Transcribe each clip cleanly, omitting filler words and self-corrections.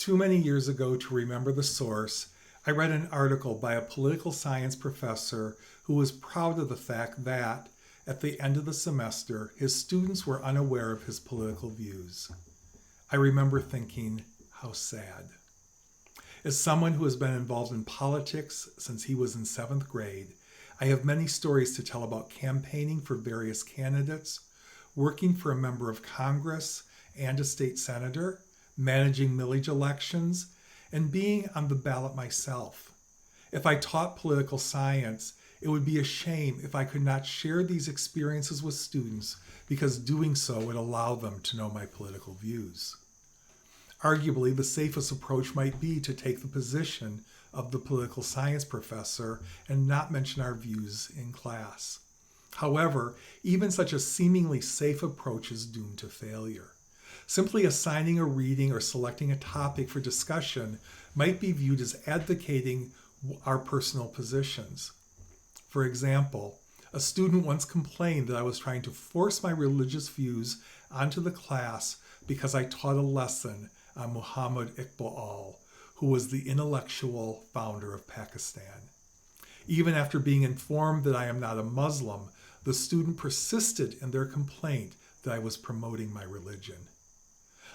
Too many years ago to remember the source, I read an article by a political science professor who was proud of the fact that, at the end of the semester, his students were unaware of his political views. I remember thinking, how sad. As someone who has been involved in politics since he was in 7th grade, I have many stories to tell about campaigning for various candidates, working for a member of Congress and a state senator, managing millage elections, and being on the ballot myself. If I taught political science, it would be a shame if I could not share these experiences with students because doing so would allow them to know my political views. Arguably, the safest approach might be to take the position of the political science professor and not mention our views in class. However, even such a seemingly safe approach is doomed to failure. Simply assigning a reading or selecting a topic for discussion might be viewed as advocating our personal positions. For example, a student once complained that I was trying to force my religious views onto the class because I taught a lesson on Muhammad Iqbal, who was the intellectual founder of Pakistan. Even after being informed that I am not a Muslim, the student persisted in their complaint that I was promoting my religion.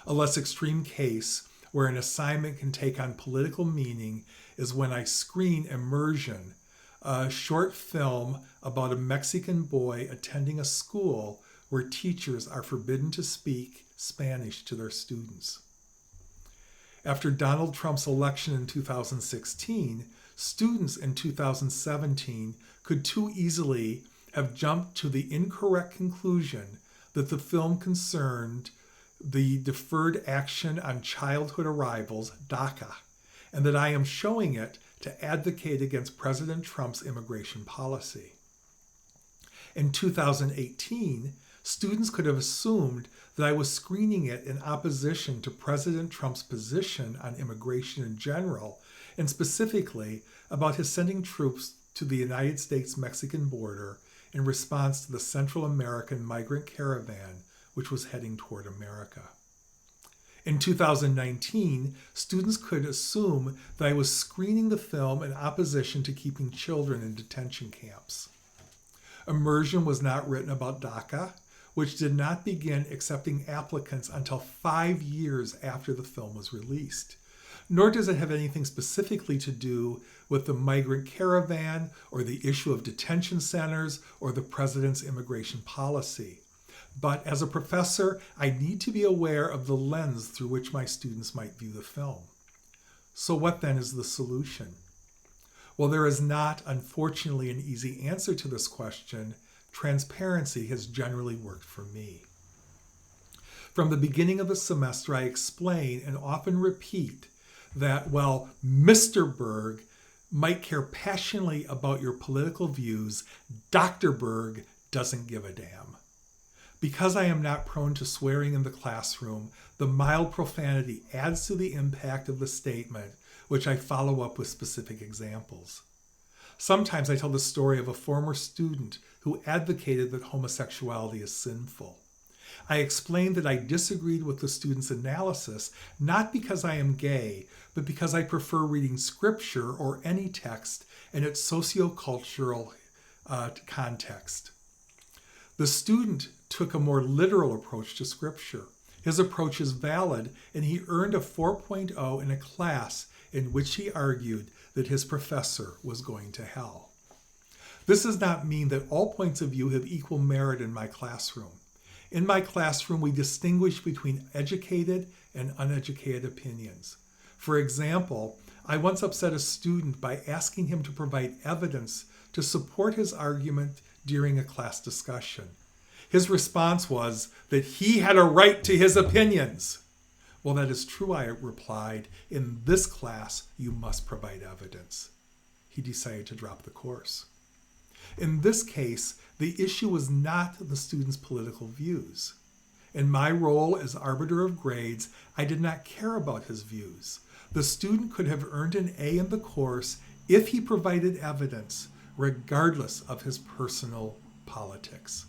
A less extreme case where an assignment can take on political meaning is when I screen Immersion, a short film about a Mexican boy attending a school where teachers are forbidden to speak Spanish to their students. After Donald Trump's election in 2016, students in 2017 could too easily have jumped to the incorrect conclusion that the film concerned the Deferred Action on Childhood Arrivals, DACA, and that I am showing it to advocate against President Trump's immigration policy. In 2018, students could have assumed that I was screening it in opposition to President Trump's position on immigration in general, and specifically about his sending troops to the United States-Mexican border in response to the Central American migrant caravan which was heading toward America. In 2019, students could assume that I was screening the film in opposition to keeping children in detention camps. Immersion was not written about DACA, which did not begin accepting applicants until 5 years after the film was released. Nor does it have anything specifically to do with the migrant caravan or the issue of detention centers or the president's immigration policy. But as a professor, I need to be aware of the lens through which my students might view the film. So what then is the solution? Well, there is not, unfortunately, an easy answer to this question. Transparency has generally worked for me. From the beginning of the semester, I explain and often repeat that while Mr. Berg might care passionately about your political views, Dr. Berg doesn't give a damn. Because I am not prone to swearing in the classroom, the mild profanity adds to the impact of the statement, which I follow up with specific examples. Sometimes I tell the story of a former student who advocated that homosexuality is sinful. I explained that I disagreed with the student's analysis, not because I am gay, but because I prefer reading scripture or any text in its sociocultural context. The student took a more literal approach to scripture. His approach is valid, and he earned a 4.0 in a class in which he argued that his professor was going to hell. This does not mean that all points of view have equal merit in my classroom. In my classroom, we distinguish between educated and uneducated opinions. For example, I once upset a student by asking him to provide evidence to support his argument during a class discussion. His response was that he had a right to his opinions. Well, that is true, I replied. In this class, you must provide evidence. He decided to drop the course. In this case, the issue was not the student's political views. In my role as arbiter of grades, I did not care about his views. The student could have earned an A in the course if he provided evidence, regardless of his personal politics.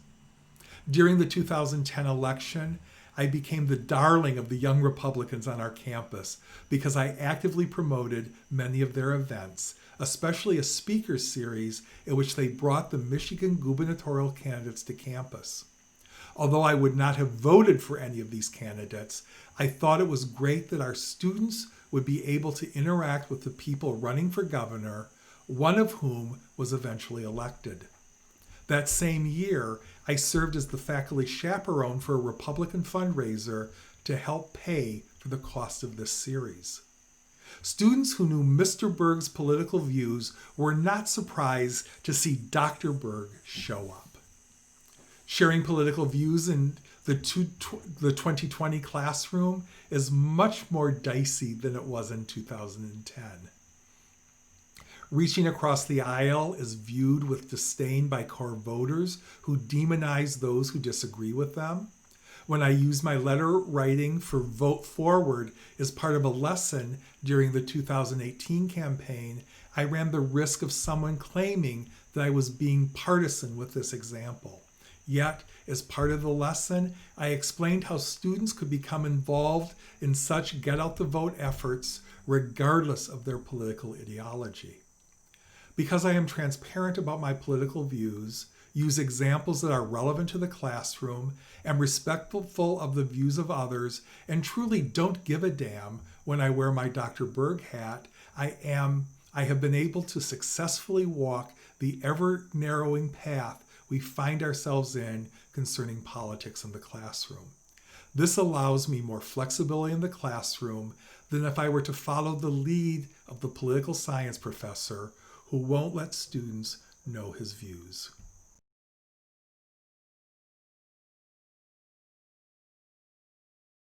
During the 2010 election, I became the darling of the young Republicans on our campus because I actively promoted many of their events, especially a speaker series in which they brought the Michigan gubernatorial candidates to campus. Although I would not have voted for any of these candidates, I thought it was great that our students would be able to interact with the people running for governor, one of whom was eventually elected. That same year, I served as the faculty chaperone for a Republican fundraiser to help pay for the cost of this series. Students who knew Mr. Berg's political views were not surprised to see Dr. Berg show up. Sharing political views in the 2020 classroom is much more dicey than it was in 2010. Reaching across the aisle is viewed with disdain by core voters who demonize those who disagree with them. When I used my letter writing for Vote Forward as part of a lesson during the 2018 campaign, I ran the risk of someone claiming that I was being partisan with this example. Yet, as part of the lesson, I explained how students could become involved in such get-out-the-vote efforts regardless of their political ideology. Because I am transparent about my political views, use examples that are relevant to the classroom, am respectful of the views of others, and truly don't give a damn when I wear my Dr. Berg hat, I have been able to successfully walk the ever-narrowing path we find ourselves in concerning politics in the classroom. This allows me more flexibility in the classroom than if I were to follow the lead of the political science professor who won't let students know his views.